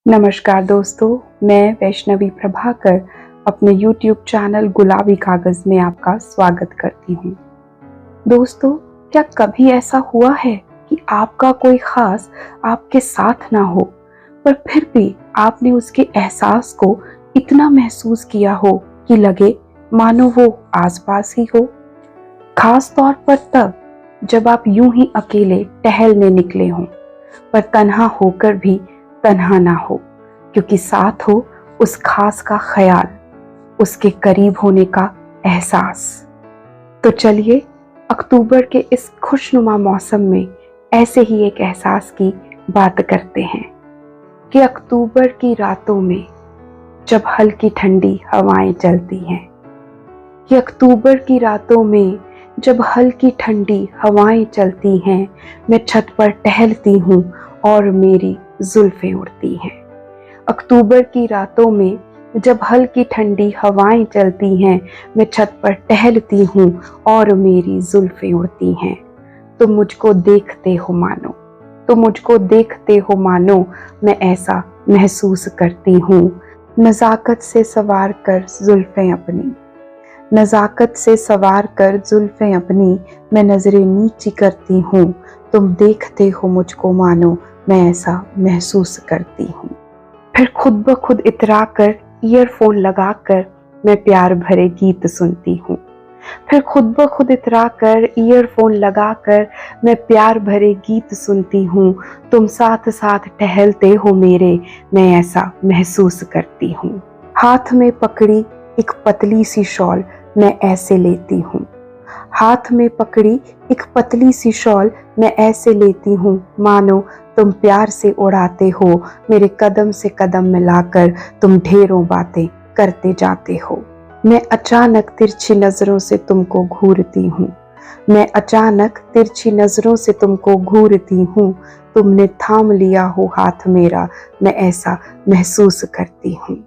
नमस्कार दोस्तों, मैं वैष्णवी प्रभाकर अपने YouTube चैनल गुलाबी कागज़ में आपका स्वागत करती हूँ। दोस्तों, क्या कभी ऐसा हुआ है कि आपका कोई खास आपके साथ ना हो, पर फिर भी आपने उसके एहसास को इतना महसूस किया हो कि लगे मानो वो आसपास ही हो? खास तौर पर तब जब आप यूं ही अकेले टहलने निकले हों, पर तन्हा होकर भी तन्हा ना हो, क्योंकि साथ हो उस खास का ख्याल, उसके करीब होने का एहसास। तो चलिए अक्टूबर के इस खुशनुमा मौसम में ऐसे ही एक एहसास की बात करते हैं कि अक्टूबर की रातों में जब हल्की ठंडी हवाएं चलती हैं, कि अक्टूबर की रातों में जब हल्की ठंडी हवाएं चलती हैं, मैं छत पर टहलती हूँ और मेरी जुल्फें उड़ती हैं। अक्टूबर की रातों में जब हल्की ठंडी हवाएं चलती हैं, मैं छत पर टहलती हूँ और मेरी जुल्फें उड़ती हैं। तुम मुझको देखते हो मानो, तुम मुझको देखते हो मानो, मैं ऐसा महसूस करती हूँ। नज़ाकत से सवार कर जुल्फें अपनी, नज़ाकत से सवार कर जुल्फें अपनी, मैं नज़रें नीची करती हूँ। तुम देखते हो मुझको मानो, मैं ऐसा महसूस करती हूँ। फिर खुद ब खुद इतरा कर ईयरफोन लगा कर मैं प्यार भरे गीत सुनती हूँ। फिर खुद ब खुद इतरा कर ईयरफोन लगा कर मैं प्यार भरे गीत सुनती हूँ। तुम साथ साथ टहलते हो मेरे, मैं ऐसा महसूस करती हूँ। हाथ में पकड़ी एक पतली सी शॉल मैं ऐसे लेती हूँ, हाथ में पकड़ी एक पतली सी शॉल मैं ऐसे लेती हूँ, मानो तुम प्यार से उड़ाते हो मेरे कदम से कदम मिलाकर, तुम ढेरों बातें करते जाते हो। मैं अचानक तिरछी नजरों से तुमको घूरती हूँ, मैं अचानक तिरछी नजरों से तुमको घूरती हूँ। तुमने थाम लिया हो हाथ मेरा, मैं ऐसा महसूस करती हूँ।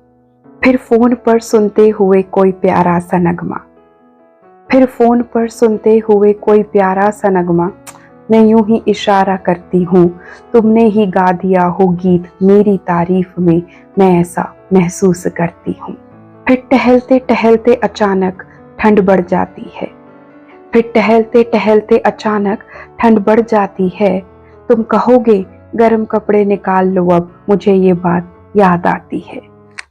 फिर फोन पर सुनते हुए कोई प्यारा सा नगमा, फिर फोन पर सुनते हुए कोई प्यारा सा नगमा, मैं यूं ही इशारा करती हूँ। तुमने ही गा दिया हो गीत मेरी तारीफ में, मैं ऐसा महसूस करती हूँ। फिर टहलते टहलते अचानक ठंड बढ़ जाती है, फिर टहलते टहलते अचानक ठंड बढ़ जाती है। तुम कहोगे गर्म कपड़े निकाल लो अब, मुझे ये बात याद आती है।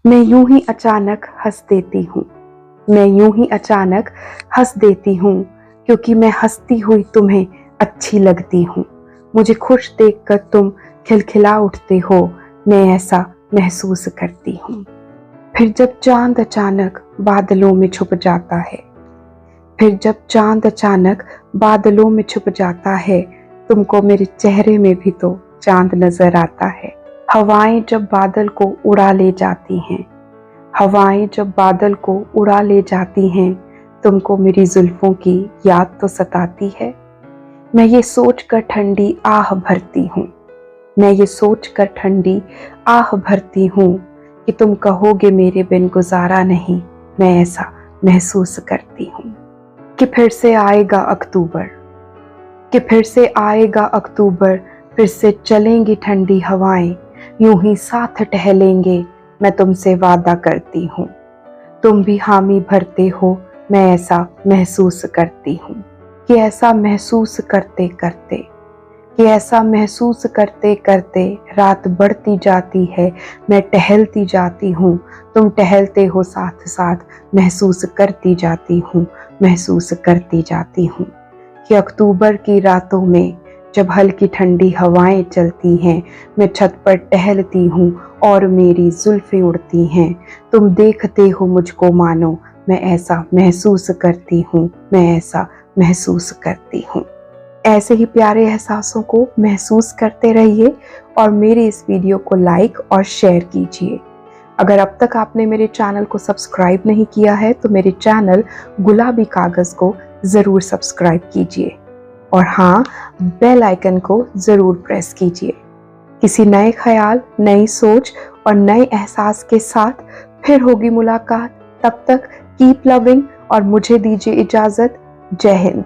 मैं यूं ही अचानक हंस देती हूँ, मैं यूं ही अचानक हंस देती हूँ, क्योंकि मैं हंसती हुई तुम्हें अच्छी लगती हूँ। मुझे खुश देखकर तुम खिलखिला उठते हो, मैं ऐसा महसूस करती हूँ। फिर जब चांद अचानक बादलों में छुप जाता है, फिर जब चांद अचानक बादलों में छुप जाता है, तुमको मेरे चेहरे में भी तो चांद नजर आता है। हवाएं जब बादल को उड़ा ले जाती हैं, हवाएं जब बादल को उड़ा ले जाती हैं, तुमको मेरी जुल्फों की याद तो सताती है। मैं ये सोच कर ठंडी आह भरती हूँ, मैं ये सोच कर ठंडी आह भरती हूँ कि तुम कहोगे मेरे बिन गुजारा नहीं, मैं ऐसा महसूस करती हूँ। कि फिर से आएगा अक्टूबर, कि फिर से आएगा अक्टूबर, फिर से चलेंगी ठंडी हवाएं, यूं ही साथ टहलेंगे, मैं तुमसे वादा करती हूँ। तुम भी हामी भरते हो, मैं ऐसा महसूस करती हूँ। कि ऐसा महसूस करते करते, कि ऐसा महसूस करते करते रात बढ़ती जाती है, मैं टहलती जाती हूँ। तुम टहलते हो साथ साथ, महसूस करती जाती हूँ, महसूस करती जाती हूँ। कि अक्टूबर की रातों में जब हल्की ठंडी हवाएं चलती हैं, मैं छत पर टहलती हूँ और मेरी जुल्फें उड़ती हैं। तुम देखते हो मुझको मानो, मैं ऐसा महसूस करती हूँ, मैं ऐसा महसूस करती हूँ। ऐसे ही प्यारे एहसासों को महसूस करते रहिए और मेरे इस वीडियो को लाइक और शेयर कीजिए। अगर अब तक आपने मेरे चैनल को सब्सक्राइब नहीं किया है तो मेरे चैनल गुलाबी कागज़ को ज़रूर सब्सक्राइब कीजिए और हाँ, बेल आइकन को ज़रूर प्रेस कीजिए। किसी नए ख्याल, नई सोच और नए एहसास के साथ फिर होगी मुलाकात। तब तक कीप लविंग और मुझे दीजिए इजाज़त। जय हिंद।